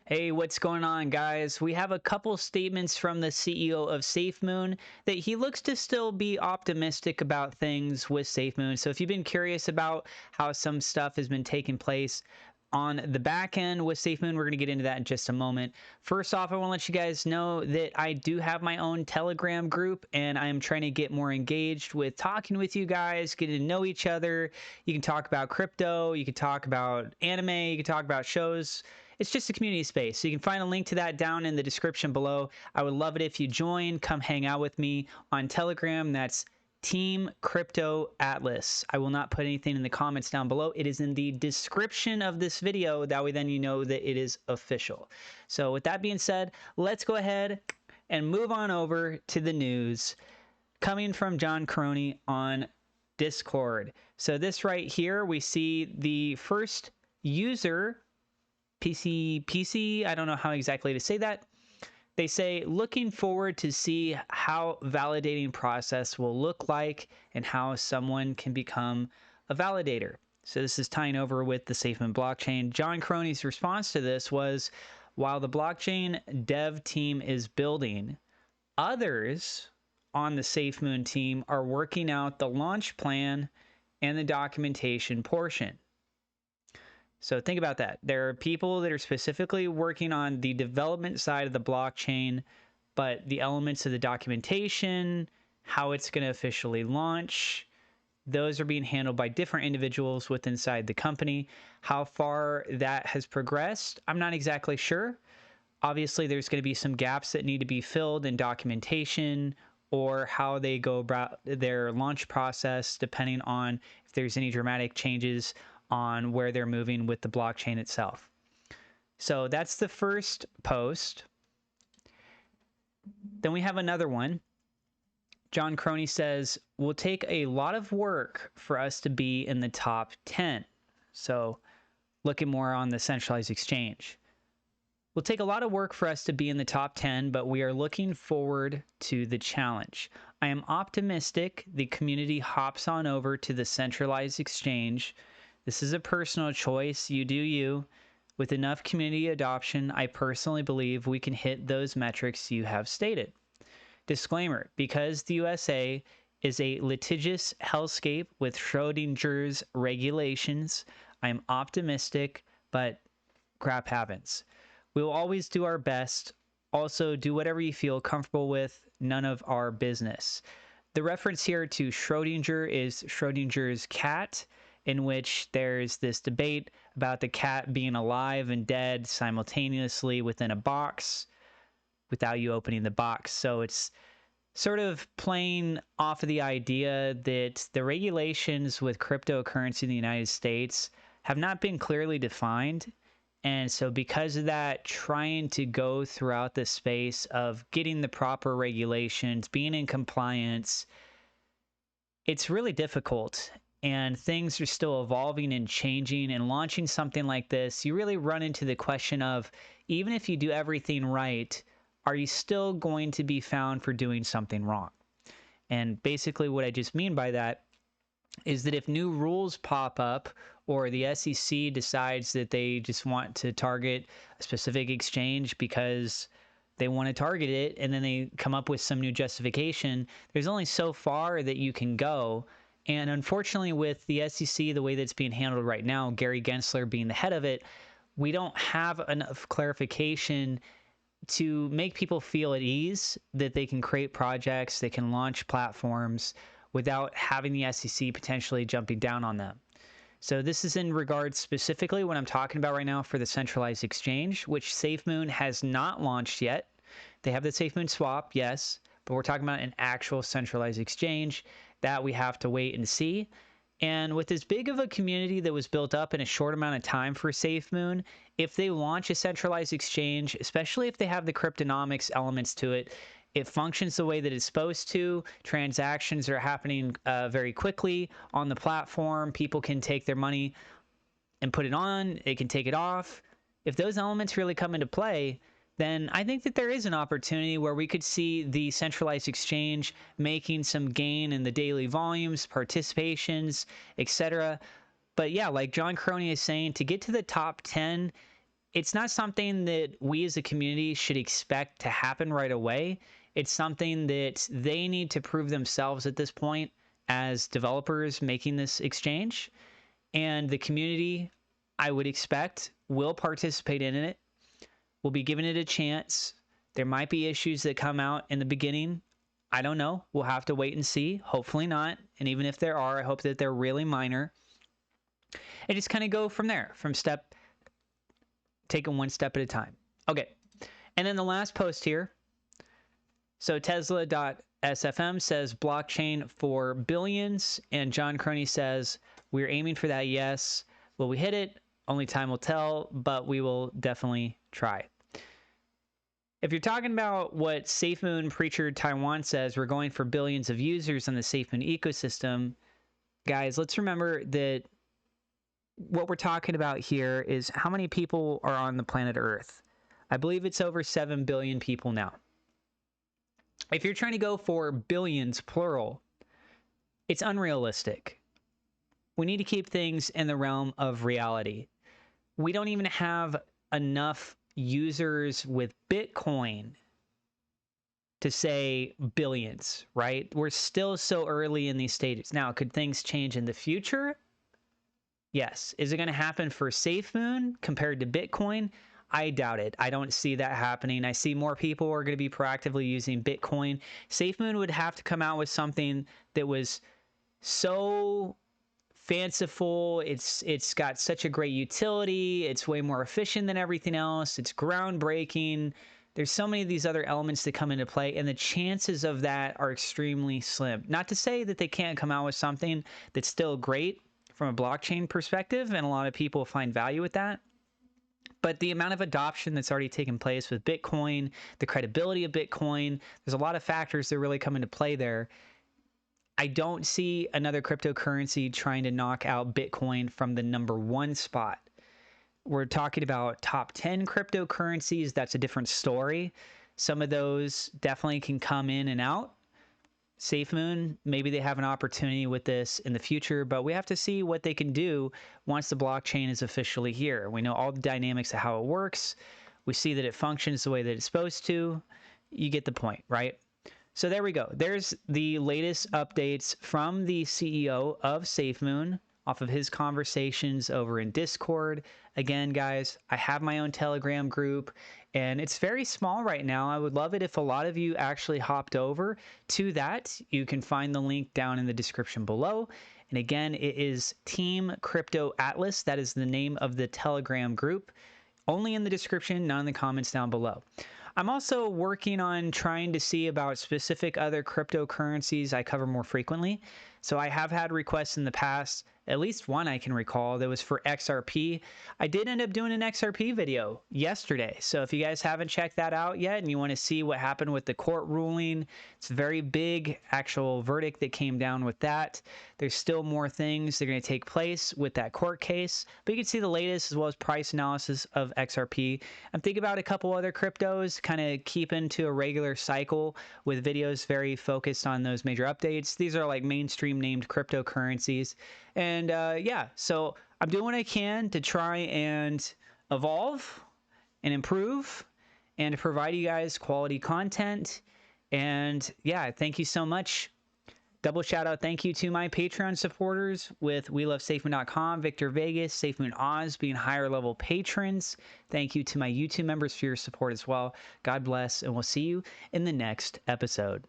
Hey, what's going on, guys? We have a couple statements from the CEO of SafeMoon that he looks to still be optimistic about things with SafeMoon. So if you've been curious about how some stuff has been taking place on the back end with SafeMoon, we're going to get into that in just a moment. First off, I want to let you guys know that I do have my own Telegram group, and I am trying to get more engaged with talking with you guys, getting to know each other. You can talk about crypto, you can talk about anime, you can talk about shows. It's just a community space. So you can find a link to that down in the description below. I would love it if you join. Come hang out with me on Telegram. That's Team Crypto Atlas. I will not put anything in the comments down below. It is in the description of this video. That way then you know that it is official. So with that being said, let's go ahead and move on over to the news coming from John Crony on Discord. So this right here, we see the first user PC, I don't know how exactly to say that. They say, looking forward to see how validating process will look like and how someone can become a validator. So this is tying over with the SafeMoon blockchain. John Crony's response to this was, while the blockchain dev team is building, others on the SafeMoon team are working out the launch plan and the documentation portion. So think about that. There are people that are specifically working on the development side of the blockchain, but the elements of the documentation, how it's going to officially launch, those are being handled by different individuals within inside the company. How far that has progressed, I'm not exactly sure. Obviously, there's going to be some gaps that need to be filled in documentation or how they go about their launch process, depending on if there's any dramatic changes on where they're moving with the blockchain itself. So that's the first post. Then we have another one. John Crony says, will take a lot of work for us to be in the top 10. So looking more on the centralized exchange. Will take a lot of work for us to be in the top 10, but we are looking forward to the challenge. I am optimistic the community hops on over to the centralized exchange. This is a personal choice. You do you. With enough community adoption, I personally believe we can hit those metrics you have stated. Disclaimer, because the USA is a litigious hellscape with Schrodinger's regulations, I am optimistic, but crap happens. We will always do our best. Also, do whatever you feel comfortable with. None of our business. The reference here to Schrodinger is Schrodinger's cat, in which there's this debate about the cat being alive and dead simultaneously within a box without you opening the box. So it's sort of playing off of the idea that the regulations with cryptocurrency in the United States have not been clearly defined. And so because of that, trying to go throughout the space of getting the proper regulations, being in compliance, it's really difficult. And things are still evolving and changing, and launching something like this, you really run into the question of, even if you do everything right, are you still going to be found for doing something wrong? And basically what I just mean by that is that if new rules pop up, or the SEC decides that they just want to target a specific exchange because they want to target it, and then they come up with some new justification, there's only so far that you can go. And unfortunately, with the SEC, the way that's being handled right now, Gary Gensler being the head of it, we don't have enough clarification to make people feel at ease that they can create projects, they can launch platforms without having the SEC potentially jumping down on them. So this is in regards specifically what I'm talking about right now for the centralized exchange, which SafeMoon has not launched yet. They have the SafeMoon swap, yes, but we're talking about an actual centralized exchange that we have to wait and see. And with as big of a community that was built up in a short amount of time for SafeMoon, if they launch a centralized exchange, especially if they have the cryptonomics elements to it, it functions the way that it's supposed to. Transactions are happening very quickly on the platform. People can take their money and put it on. They can take it off. If those elements really come into play, then I think that there is an opportunity where we could see the centralized exchange making some gain in the daily volumes, participations, etc. But yeah, like John Crony is saying, to get to the top 10, it's not something that we as a community should expect to happen right away. It's something that they need to prove themselves at this point as developers making this exchange. And the community, I would expect, will participate in it. We'll be giving it a chance. There might be issues that come out in the beginning. I don't know. We'll have to wait and see. Hopefully not. And even if there are, I hope that they're really minor. And just kind of go from there, taking one step at a time. Okay. And then the last post here. So Tesla.sfm says blockchain for billions. And John Crony says, we're aiming for that, yes. Will we hit it? Only time will tell, but we will definitely try. If you're talking about what SafeMoon Preacher Taiwan says, we're going for billions of users in the SafeMoon ecosystem. Guys, let's remember that what we're talking about here is how many people are on the planet Earth. I believe it's over 7 billion people now. If you're trying to go for billions, plural, it's unrealistic. We need to keep things in the realm of reality. We don't even have enough users with Bitcoin to say billions, right? We're still so early in these stages. Now, could things change in the future? Yes. Is it going to happen for SafeMoon compared to Bitcoin? I doubt it. I don't see that happening. I see more people are going to be proactively using Bitcoin. SafeMoon would have to come out with something that was so fanciful. It's got such a great utility. It's way more efficient than everything else. It's groundbreaking. There's so many of these other elements that come into play, and the chances of that are extremely slim. Not to say that they can't come out with something that's still great from a blockchain perspective, and a lot of people find value with that. But the amount of adoption that's already taken place with Bitcoin, the credibility of Bitcoin, there's a lot of factors that really come into play there. I don't see another cryptocurrency trying to knock out Bitcoin from the #1 spot. We're talking about top 10 cryptocurrencies. That's a different story. Some of those definitely can come in and out. SafeMoon, maybe they have an opportunity with this in the future, but we have to see what they can do once the blockchain is officially here. We know all the dynamics of how it works. We see that it functions the way that it's supposed to. You get the point, right? So there we go. There's the latest updates from the CEO of SafeMoon off of his conversations over in Discord. Again, guys, I have my own Telegram group, and it's very small right now. I would love it if a lot of you actually hopped over to that. You can find the link down in the description below. And again, it is Team Crypto Atlas. That is the name of the Telegram group. Only in the description, not in the comments down below. I'm also working on trying to see about specific other cryptocurrencies I cover more frequently. So I have had requests in the past, at least one I can recall, that was for XRP. I did end up doing an XRP video yesterday. So if you guys haven't checked that out yet and you want to see what happened with the court ruling, it's a very big actual verdict that came down with that. There's still more things that are going to take place with that court case, but you can see the latest as well as price analysis of XRP. I'm thinking about a couple other cryptos, kind of keep into a regular cycle with videos very focused on those major updates. These are like mainstream named cryptocurrencies. And yeah, so I'm doing what I can to try and evolve and improve and to provide you guys quality content. And yeah, thank you so much. Double shout out thank you to my Patreon supporters with WeLoveSafeMoon.com, Victor Vegas, SafeMoon Oz being higher level patrons. Thank you to my YouTube members for your support as well. God bless, and we'll see you in the next episode.